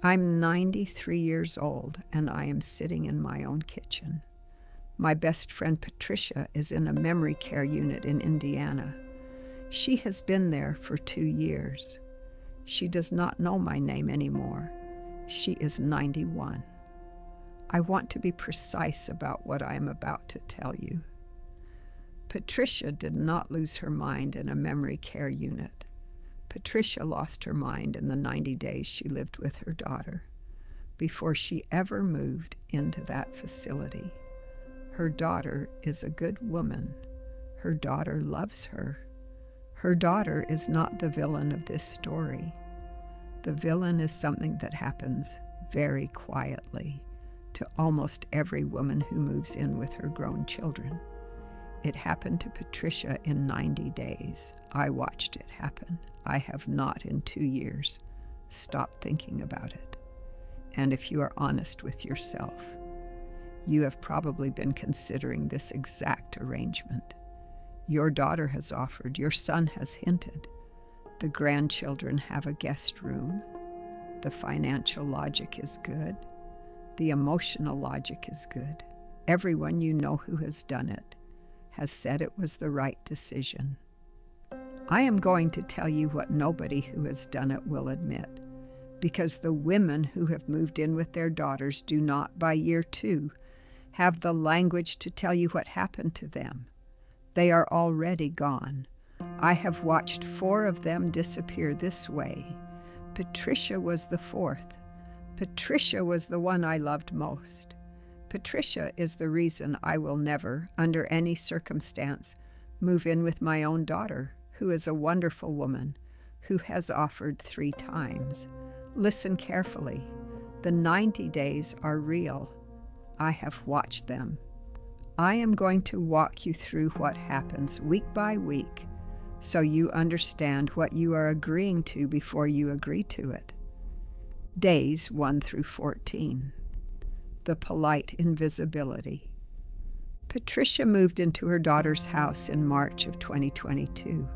I'm 93 years old, and I am sitting in my own kitchen. My best friend Patricia is in a memory care unit in Indiana. She has been there for 2 years. She does not know my name anymore. She is 91. I want to be precise about what I am about to tell you. Patricia did not lose her mind in a memory care unit. Patricia lost her mind in the 90 days she lived with her daughter, before she ever moved into that facility. Her daughter is a good woman. Her daughter loves her. Her daughter is not the villain of this story. The villain is something that happens very quietly to almost every woman who moves in with her grown children. It happened to Patricia in 90 days. I watched it happen. I have not in 2 years stopped thinking about it. And if you are honest with yourself, you have probably been considering this exact arrangement. Your daughter has offered, your son has hinted. The grandchildren have a guest room. The financial logic is good. The emotional logic is good. Everyone you know who has done it has said it was the right decision. I am going to tell you what nobody who has done it will admit, because the women who have moved in with their daughters do not, by year 2, have the language to tell you what happened to them. They are already gone. I have watched 4 of them disappear this way. Patricia was the 4th. Patricia was the one I loved most. Patricia is the reason I will never, under any circumstance, move in with my own daughter, who is a wonderful woman, who has offered 3 times. Listen carefully. The 90 days are real. I have watched them. I am going to walk you through what happens week by week, so you understand what you are agreeing to before you agree to it. Days 1 through 14. The polite invisibility. Patricia moved into her daughter's house in March of 2022.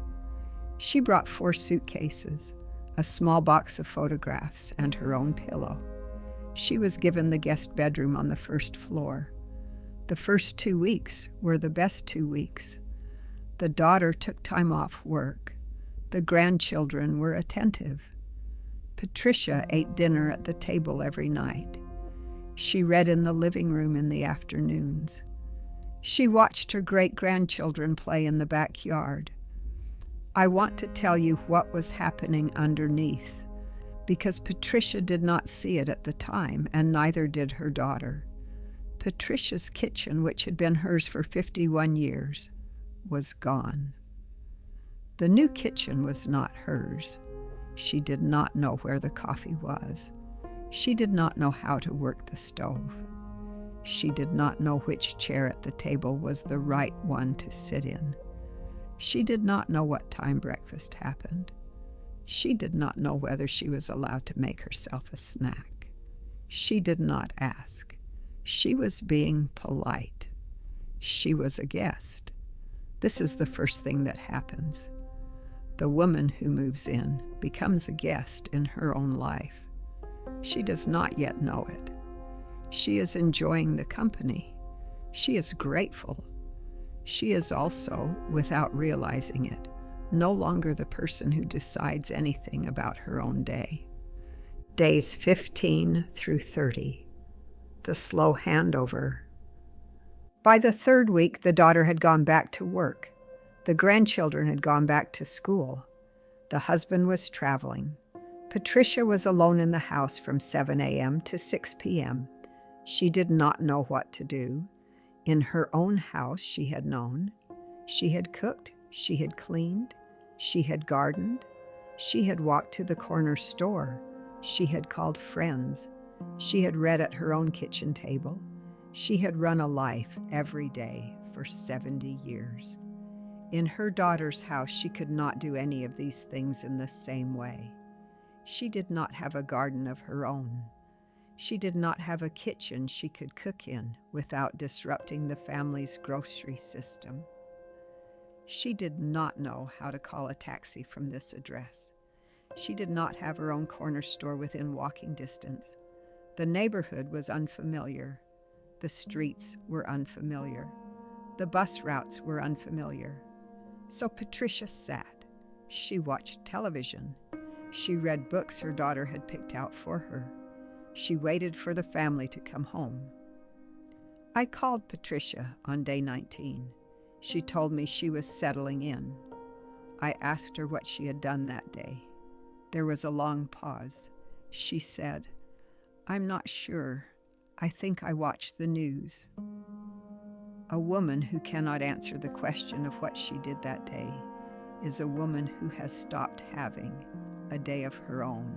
She brought 4 suitcases, a small box of photographs, and her own pillow. She was given the guest bedroom on the 1st floor. The first 2 weeks were the best 2 weeks. The daughter took time off work. The grandchildren were attentive. Patricia ate dinner at the table every night. She read in the living room in the afternoons. She watched her great-grandchildren play in the backyard. I want to tell you what was happening underneath, because Patricia did not see it at the time, and neither did her daughter. Patricia's kitchen, which had been hers for 51 years, was gone. The new kitchen was not hers. She did not know where the coffee was. She did not know how to work the stove. She did not know which chair at the table was the right one to sit in. She did not know what time breakfast happened. She did not know whether she was allowed to make herself a snack. She did not ask. She was being polite. She was a guest. This is the first thing that happens. The woman who moves in becomes a guest in her own life. She does not yet know it. She is enjoying the company. She is grateful. She is also, without realizing it, no longer the person who decides anything about her own day. Days 15 through 30. The slow handover. By the 3rd week, the daughter had gone back to work. The grandchildren had gone back to school. The husband was traveling. Patricia was alone in the house from 7 a.m. to 6 p.m. She did not know what to do. In her own house, she had known. She had cooked. She had cleaned. She had gardened. She had walked to the corner store. She had called friends. She had read at her own kitchen table. She had run a life every day for 70 years. In her daughter's house, she could not do any of these things in the same way. She did not have a garden of her own. She did not have a kitchen she could cook in without disrupting the family's grocery system. She did not know how to call a taxi from this address. She did not have her own corner store within walking distance. The neighborhood was unfamiliar. The streets were unfamiliar. The bus routes were unfamiliar. So Patricia sat. She watched television. She read books her daughter had picked out for her. She waited for the family to come home. I called Patricia on day 19. She told me she was settling in. I asked her what she had done that day. There was a long pause. She said, "I'm not sure. I think I watched the news." A woman who cannot answer the question of what she did that day is a woman who has stopped having a day of her own.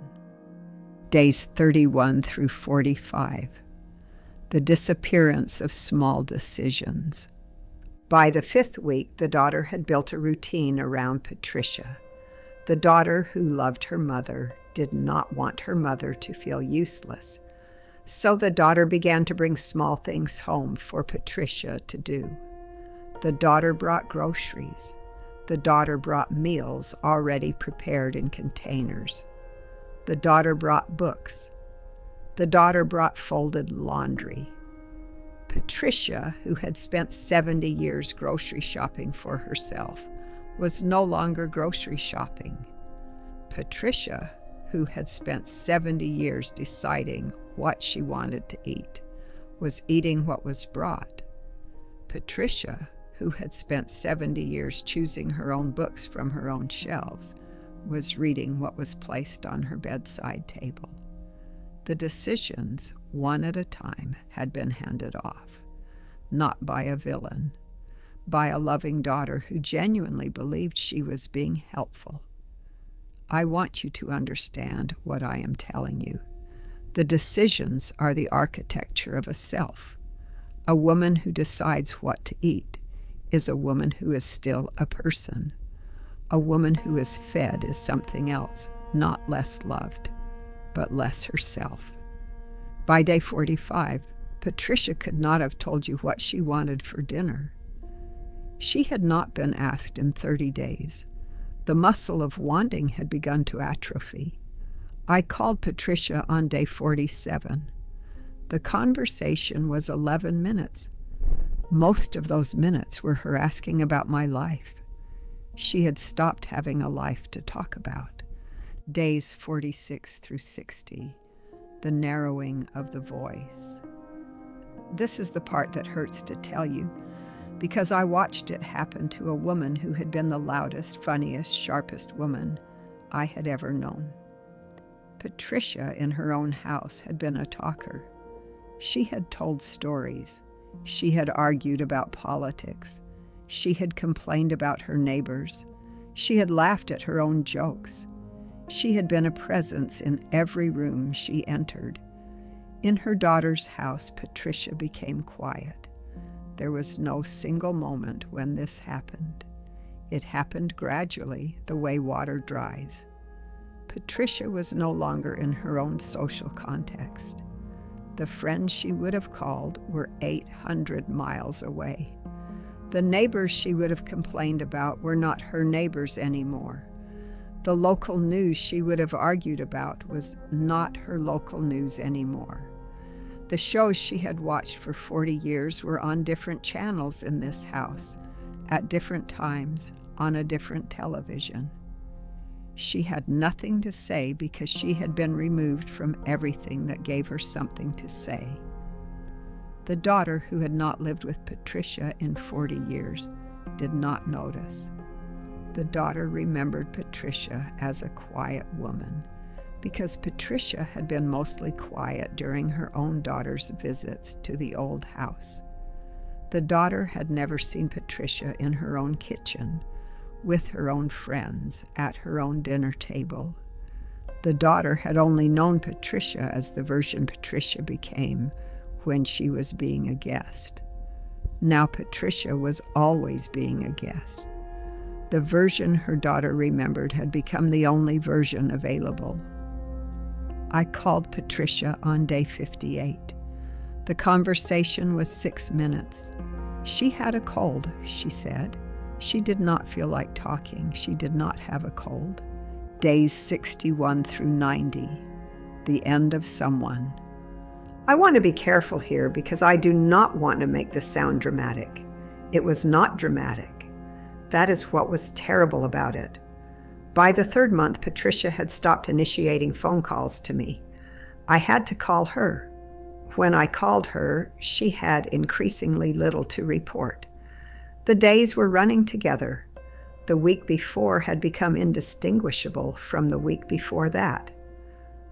Days 31 through 45. The disappearance of small decisions. By the 5th week, the daughter had built a routine around Patricia. The daughter who loved her mother did not want her mother to feel useless. So the daughter began to bring small things home for Patricia to do. The daughter brought groceries. The daughter brought meals already prepared in containers. The daughter brought books. The daughter brought folded laundry. Patricia, who had spent 70 years grocery shopping for herself, was no longer grocery shopping. Patricia, who had spent 70 years deciding what she wanted to eat, was eating what was brought. Patricia, who had spent 70 years choosing her own books from her own shelves, was reading what was placed on her bedside table. The decisions, one at a time, had been handed off, not by a villain, by a loving daughter who genuinely believed she was being helpful. I want you to understand what I am telling you. The decisions are the architecture of a self. A woman who decides what to eat is a woman who is still a person. A woman who is fed is something else, not less loved, but less herself. By day 45, Patricia could not have told you what she wanted for dinner. She had not been asked in 30 days. The muscle of wanting had begun to atrophy. I called Patricia on day 47. The conversation was 11 minutes. Most of those minutes were her asking about my life. She had stopped having a life to talk about. Days 46 through 60, the narrowing of the voice. This is the part that hurts to tell you, because I watched it happen to a woman who had been the loudest, funniest, sharpest woman I had ever known. Patricia, in her own house, had been a talker. She had told stories. She had argued about politics. She had complained about her neighbors. She had laughed at her own jokes. She had been a presence in every room she entered. In her daughter's house, Patricia became quiet. There was no single moment when this happened. It happened gradually, the way water dries. Patricia was no longer in her own social context. The friends she would have called were 800 miles away. The neighbors she would have complained about were not her neighbors anymore. The local news she would have argued about was not her local news anymore. The shows she had watched for 40 years were on different channels in this house, at different times, on a different television. She had nothing to say because she had been removed from everything that gave her something to say. The daughter, who had not lived with Patricia in 40 years, did not notice. The daughter remembered Patricia as a quiet woman, because Patricia had been mostly quiet during her own daughter's visits to the old house. The daughter had never seen Patricia in her own kitchen, with her own friends, at her own dinner table. The daughter had only known Patricia as the version Patricia became when she was being a guest. Now Patricia was always being a guest. The version her daughter remembered had become the only version available. I called Patricia on day 58. The conversation was 6 minutes. She had a cold, she said. She did not feel like talking. She did not have a cold. days 61 through 90, the end of someone. I want to be careful here because I do not want to make this sound dramatic. It was not dramatic. That is what was terrible about it. By the third month, Patricia had stopped initiating phone calls to me. I had to call her. When I called her, she had increasingly little to report. The days were running together. The week before had become indistinguishable from the week before that.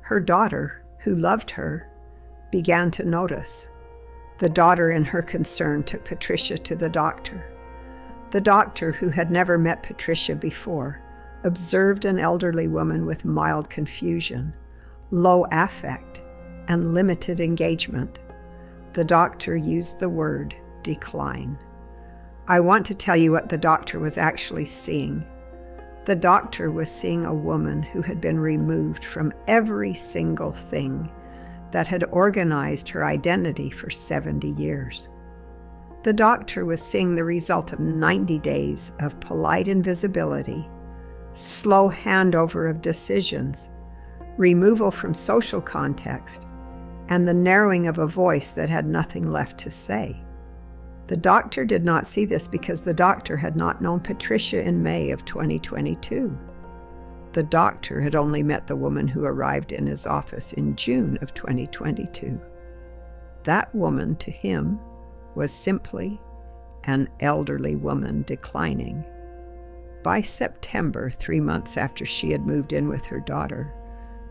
Her daughter, who loved her, began to notice. The daughter in her concern took Patricia to the doctor. The doctor, who had never met Patricia before, observed an elderly woman with mild confusion, low affect, and limited engagement. The doctor used the word decline. I want to tell you what the doctor was actually seeing. The doctor was seeing a woman who had been removed from every single thing that had organized her identity for 70 years. The doctor was seeing the result of 90 days of polite invisibility, slow handover of decisions, removal from social context, and the narrowing of a voice that had nothing left to say. The doctor did not see this because the doctor had not known Patricia in May of 2022. The doctor had only met the woman who arrived in his office in June of 2022. That woman, to him, was simply an elderly woman declining. By September, 3 months after she had moved in with her daughter,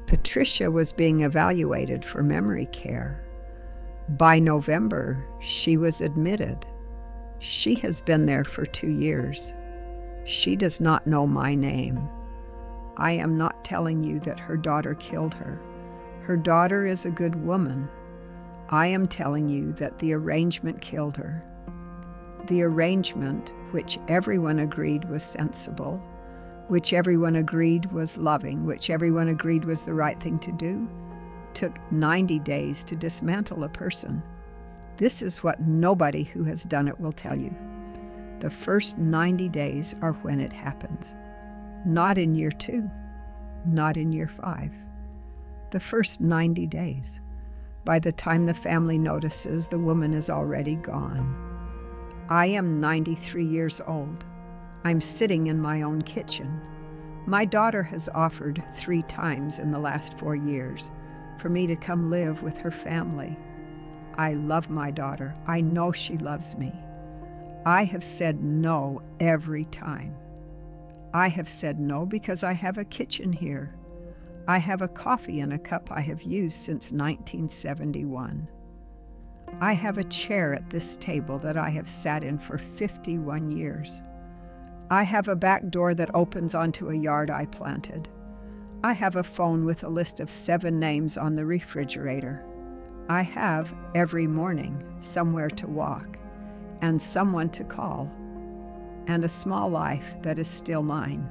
Patricia was being evaluated for memory care. By November, she was admitted. She has been there for 2 years. She does not know my name. I am not telling you that her daughter killed her. Her daughter is a good woman. I am telling you that the arrangement killed her. The arrangement, which everyone agreed was sensible, which everyone agreed was loving, which everyone agreed was the right thing to do, took 90 days to dismantle a person. This is what nobody who has done it will tell you. The first 90 days are when it happens. Not in year 2, not in year 5. The first 90 days. By the time the family notices, the woman is already gone. I am 93 years old. I'm sitting in my own kitchen. My daughter has offered 3 times in the last 4 years for me to come live with her family. I love my daughter. I know she loves me. I have said no every time. I have said no because I have a kitchen here. I have a coffee in a cup I have used since 1971. I have a chair at this table that I have sat in for 51 years. I have a back door that opens onto a yard I planted. I have a phone with a list of 7 names on the refrigerator. I have, every morning, somewhere to walk, and someone to call, and a small life that is still mine.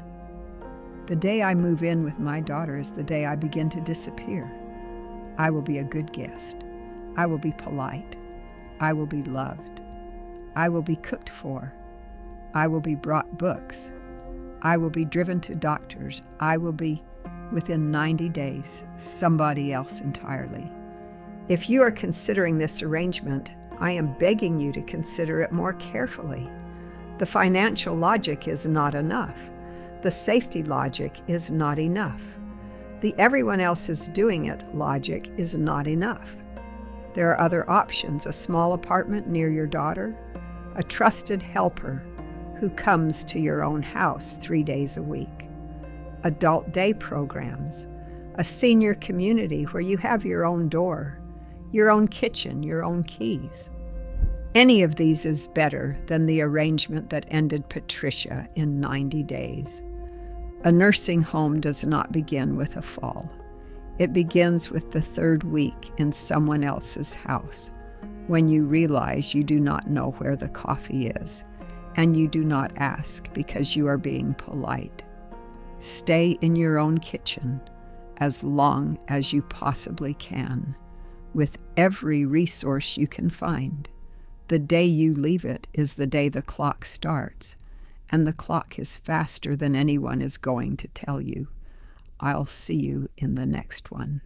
The day I move in with my daughter is the day I begin to disappear. I will be a good guest. I will be polite. I will be loved. I will be cooked for. I will be brought books. I will be driven to doctors. I will be, within 90 days, somebody else entirely. If you are considering this arrangement, I am begging you to consider it more carefully. The financial logic is not enough. The safety logic is not enough. The everyone else is doing it logic is not enough. There are other options: a small apartment near your daughter, a trusted helper who comes to your own house 3 days a week, adult day programs, a senior community where you have your own door, your own kitchen, your own keys. Any of these is better than the arrangement that ended Patricia in 90 days. A nursing home does not begin with a fall. It begins with the 3rd week in someone else's house, when you realize you do not know where the coffee is, and you do not ask because you are being polite. Stay in your own kitchen as long as you possibly can, with every resource you can find. The day you leave it is the day the clock starts, and the clock is faster than anyone is going to tell you. I'll see you in the next one.